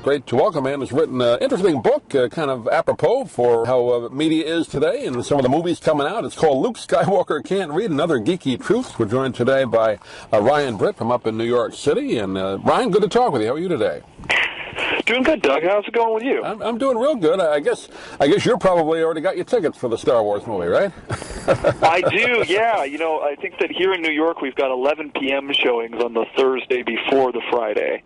great to welcome him. He's written an interesting book, kind of apropos for how media is today and some of the movies coming out. It's called Luke Skywalker Can't Read, Another Geeky Truths. We're joined today by Ryan Britt from up in New York City. And Ryan, good to talk with you. How are you today? Doing good, Doug. How's it going with you? I'm doing real good. I guess you're probably already got your tickets for the Star Wars movie, right? I do, yeah. You know, I think that here in New York we've got 11 p.m. showings on the Thursday before the Friday.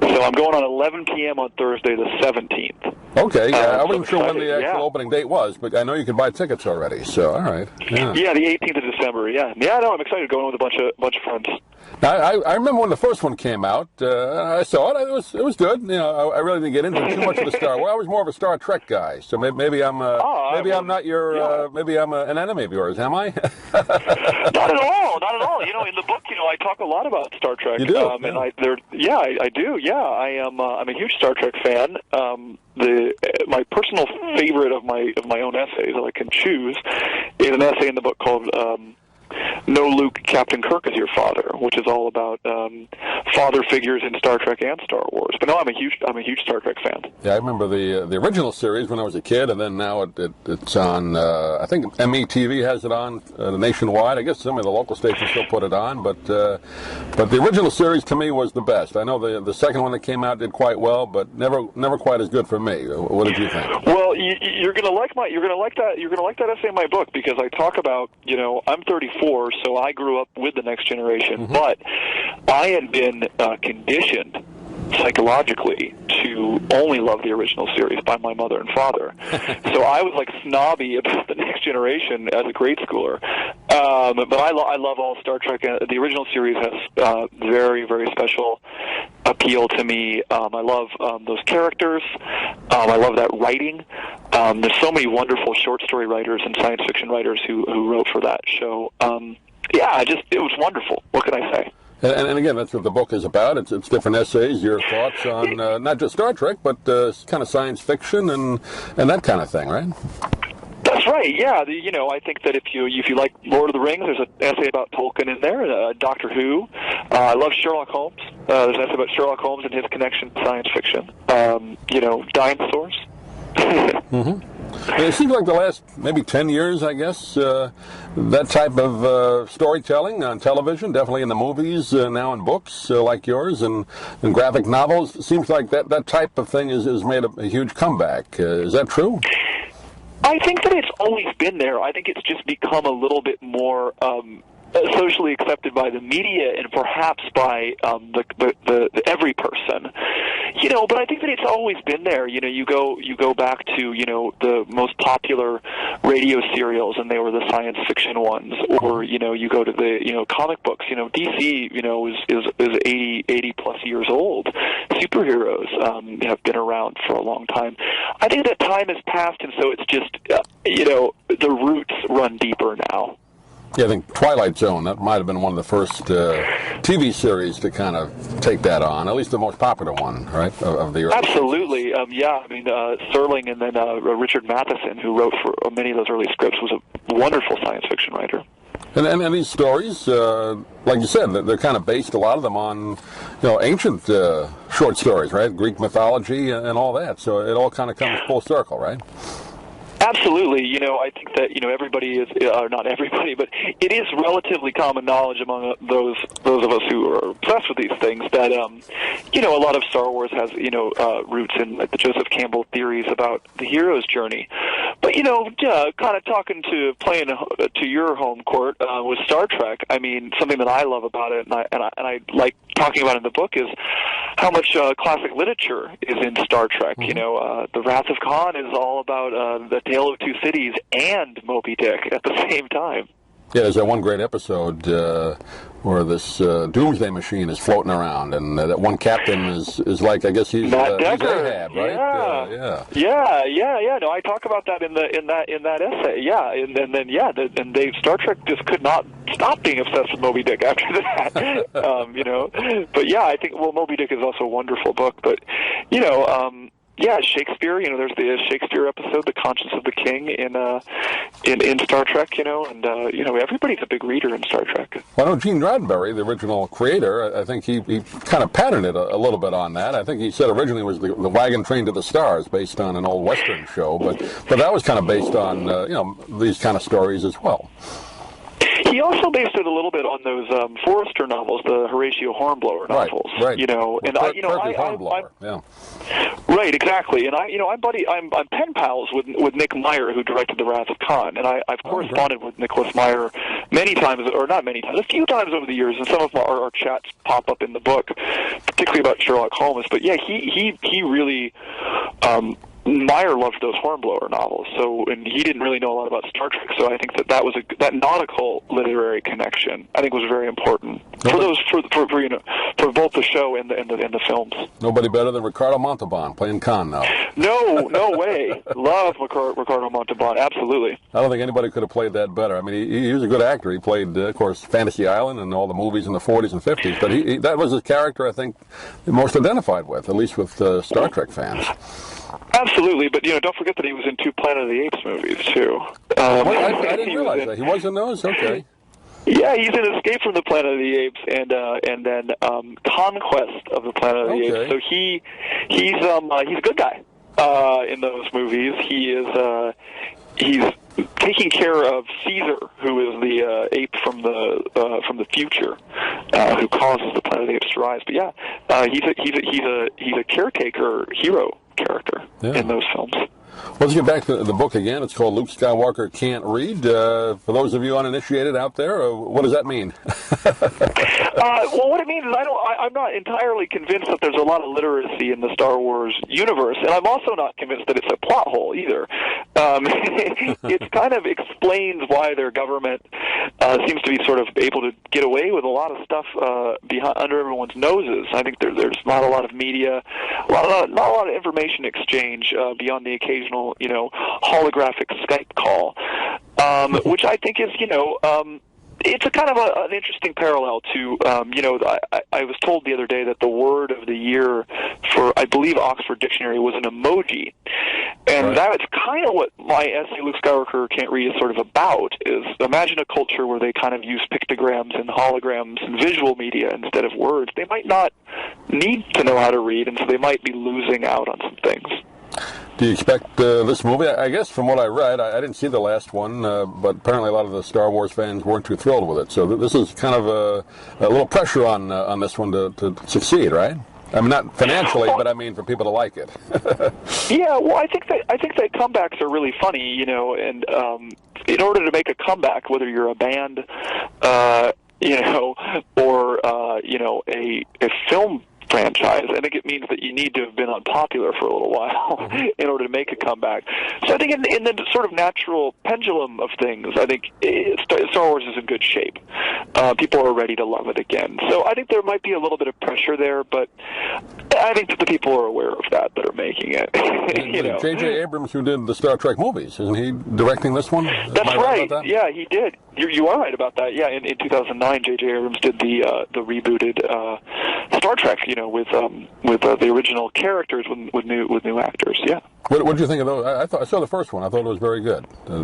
So I'm going on 11 p.m. on Thursday the 17th. Okay, yeah. I wasn't sure when the actual opening date was, but I know you can buy tickets already. So, all right. Yeah, the 18th of December, yeah. Yeah, no, I'm excited going with a bunch of friends. Now, I remember when the first one came out. I saw it. It was good. You know, I really didn't get into too much of the Star Wars. I was more of a Star Trek guy. So maybe I'm I'm not your maybe I'm an enemy of yours. Am I? Not at all. Not at all. You know, in the book, I talk a lot about Star Trek. You do? And I do. Yeah, I'm a huge Star Trek fan. My personal favorite of my own essays that I can choose is an essay in the book called No, Luke, Captain Kirk is Your Father, which is all about father figures in Star Trek and Star Wars. But no, I'm a huge Star Trek fan. Yeah, I remember the original series when I was a kid, and then now it's on. I think METV has it on nationwide. I guess some of the local stations still put it on, but the original series to me was the best. I know the second one that came out did quite well, but never quite as good for me. What did you think? Well, you're gonna like that essay in my book because I talk about I'm 34, so I grew up with the Next Generation, but I had been conditioned psychologically to only love the original series by my mother and father. So I was like snobby about the Next Generation as a grade schooler. But I love all Star Trek. The original series has very, very special appeal to me. I love those characters. I love that writing. There's so many wonderful short story writers and science fiction writers who wrote for that show. It was wonderful. What can I say? And again, that's what the book is about. It's different essays, your thoughts on not just Star Trek, but kind of science fiction and that kind of thing, right? That's right. Yeah, I think that if you like Lord of the Rings, there's an essay about Tolkien in there. Doctor Who. I love Sherlock Holmes. There's an essay about Sherlock Holmes and his connection to science fiction. Dinosaurs. It seems like the last maybe 10 years, I guess, that type of storytelling on television, definitely in the movies, now in books like yours and graphic novels, it seems like that type of thing has made a huge comeback. Is that true? I think that it's always been there. I think it's just become a little bit more socially accepted by the media and perhaps by the every person. But I think that it's always been there. You go back to the most popular radio serials, and they were the science fiction ones, or you go to the comic books. DC is 80 plus years old. Superheroes have been around for a long time. I think that time has passed, and so it's just the roots run deeper now. Yeah, I think Twilight Zone, that might have been one of the first TV series to kind of take that on, at least the most popular one, right, of the early. Absolutely. Serling and then Richard Matheson, who wrote for many of those early scripts, was a wonderful science fiction writer. And these stories, like you said, they're kind of based, a lot of them, on ancient short stories, right, Greek mythology and all that, so it all kind of comes full circle, right? Absolutely. I think that, everybody is, or not everybody, but it is relatively common knowledge among those of us who are obsessed with these things that, a lot of Star Wars has, roots in the Joseph Campbell theories about the hero's journey. But, kind of playing to your home court with Star Trek, I mean, something that I love about it and I like talking about in the book is how much classic literature is in Star Trek. The Wrath of Khan is all about the Tale of Two Cities and Moby Dick at the same time. Yeah, there's that one great episode where this doomsday machine is floating around, and that one captain is like, I guess he's Ahab, right? Yeah. No, I talk about that in that essay. Yeah, and then Star Trek just could not stop being obsessed with Moby Dick after that. But yeah, I think Moby Dick is also a wonderful book, but Shakespeare. There's the Shakespeare episode, "The Conscience of the King," in Star Trek. And everybody's a big reader in Star Trek. Well, I know Gene Roddenberry, the original creator. I think he kind of patterned it a little bit on that. I think he said originally it was the Wagon Train to the Stars, based on an old Western show, but that was kind of based on these kind of stories as well. He also based it a little bit on those Forrester novels, the Horatio Hornblower novels. Right. Hornblower. Yeah. Right, exactly. And I'm pen pals with Nick Meyer, who directed The Wrath of Khan, and I've corresponded with Nicholas Meyer many times, or not many times, a few times over the years, and some of our chats pop up in the book, particularly about Sherlock Holmes. But yeah, he really. Meyer loved those Hornblower novels, and he didn't really know a lot about Star Trek, so I think that was that nautical literary connection I think was very important for both the show and the films. Nobody better than Ricardo Montalban playing Khan now. No way. Love Ricardo Montalban, absolutely. I don't think anybody could have played that better. I mean, he was a good actor. He played, of course, Fantasy Island and all the movies in the 40s and 50s, but that was his character I think most identified with, at least with Star Trek fans. Absolutely, but don't forget that he was in 2 Planet of the Apes movies too. I didn't realize that he was in those. Okay. Yeah, he's in Escape from the Planet of the Apes and then Conquest of the Planet of the Apes. So he's a good guy in those movies. He's taking care of Caesar, who is the ape from the future, who causes the Planet of the Apes to rise. But yeah, he's a caretaker hero character in those films. Well, let's get back to the book again. It's called Luke Skywalker Can't Read. For those of you uninitiated out there, what does that mean? Well, what it means is I'm not entirely convinced that there's a lot of literacy in the Star Wars universe, and I'm also not convinced that it's a plot hole either. It kind of explains why their government seems to be sort of able to get away with a lot of stuff under everyone's noses. I think there's not a lot of media, not a lot of information exchange beyond the occasional, holographic Skype call, which I think is, it's a kind of an interesting parallel to, I was told the other day that the word of the year for, I believe, Oxford Dictionary was an emoji. And that's kind of what my essay, Luke Skywalker Can't Read, is sort of about, is imagine a culture where they kind of use pictograms and holograms and visual media instead of words. They might not need to know how to read, and so they might be losing out on some things. Do you expect this movie? I guess from what I read, I didn't see the last one, but apparently a lot of the Star Wars fans weren't too thrilled with it. So this is kind of a little pressure on this one to succeed, right? I mean, not financially, but I mean for people to like it. Yeah, well, I think that comebacks are really funny, and in order to make a comeback, whether you're a band, or a film franchise, I think it means that you need to have been unpopular for a little while in order to make a comeback. So I think in the sort of natural pendulum of things, I think Star Wars is in good shape. People are ready to love it again. So I think there might be a little bit of pressure there, but I think that the people are aware of that are making it. J.J. Abrams, who did the Star Trek movies, isn't he directing this one? That's right. Yeah, he did. You are right about that. Yeah, in 2009, J.J. Abrams did the rebooted Star Trek, with the original characters with new actors. Yeah. What did you think of those? I saw the first one. I thought it was very good. I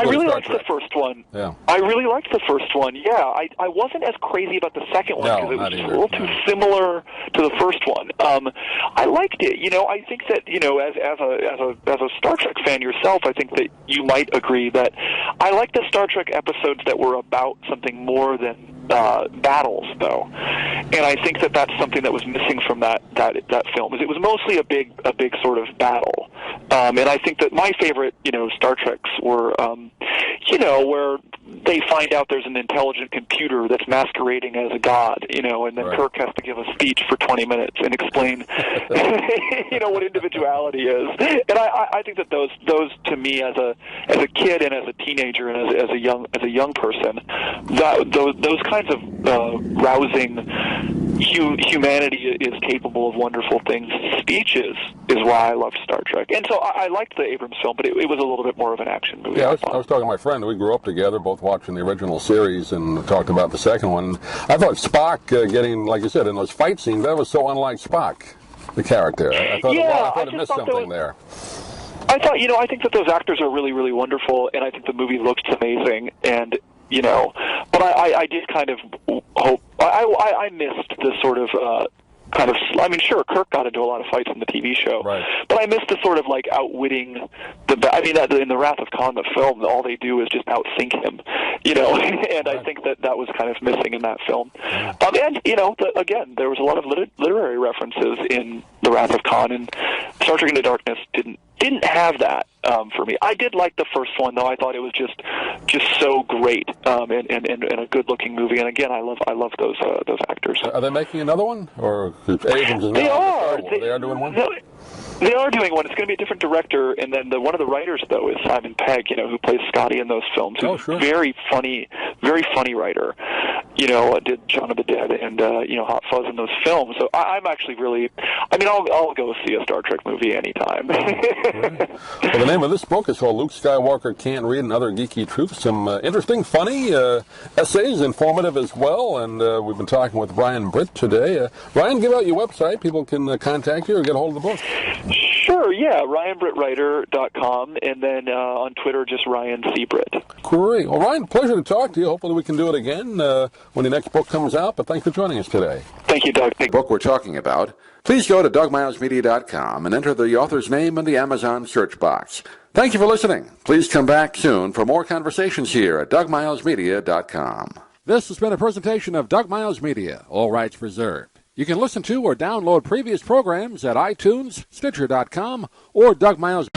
really liked the first one. Yeah. I really liked the first one. Yeah. I wasn't as crazy about the second one because it was just a little too similar to the first one. I liked it. I think that as a Star Trek fan yourself, I think that you might agree that I like the Star Trek episodes that were about something more than battles, though, and I think that that's something that was missing from that film. Is it was mostly a big sort of battle, and I think that my favorite Star Treks were where they find out there's an intelligent computer that's masquerading as a god, and then Kirk has to give a speech for 20 minutes and explain what individuality is. And I think that those to me as a kid and as a teenager and as a young person, those kinds of rousing humanity is capable of wonderful things speeches is why I loved Star Trek. And so I liked the Abrams film, but it was a little bit more of an action movie. Yeah, I was talking to my friend. We grew up together, both watching the original series and talked about the second one. I thought Spock getting, like you said, in those fight scenes, that was so unlike Spock. the character. I thought, it missed something there. I thought, I think that those actors are really, really wonderful, and I think the movie looks amazing, and, but I did kind of hope, I missed this sort of, sure, Kirk got into a lot of fights in the TV show, right, but I missed the sort of, outwitting in the Wrath of Khan, the film, all they do is just outthink him, and I think that was kind of missing in that film. And, again, there was a lot of literary references in the Wrath of Khan, and Star Trek Into Darkness didn't have that for me. I did like the first one, though. I thought it was just so great and a good-looking movie. And again, I love those actors. Are they making another one, or Abrams is they are? They are doing one. They are doing one. It's going to be a different director, and then one of the writers, though, is Simon Pegg, who plays Scotty in those films. Oh, sure. Very funny writer. Did Shaun of the Dead and Hot Fuzz in those films. So I'm actually really, I'll go see a Star Trek movie anytime. Right. Well, the name of this book is called Luke Skywalker Can't Read and Other Geeky Truths. Some interesting, funny essays, informative as well. And we've been talking with Ryan Britt today. Ryan, give out your website. People can contact you or get a hold of the book. Sure, yeah, RyanBrittWriter.com, and then on Twitter, just Ryan C. Britt. Great. Well, Ryan, pleasure to talk to you. Hopefully we can do it again when the next book comes out, but thanks for joining us today. Thank you, Doug. The book we're talking about, please go to DougMilesMedia.com and enter the author's name in the Amazon search box. Thank you for listening. Please come back soon for more conversations here at DougMilesMedia.com. This has been a presentation of Doug Miles Media, all rights reserved. You can listen to or download previous programs at iTunes, Stitcher.com, or Doug Miles.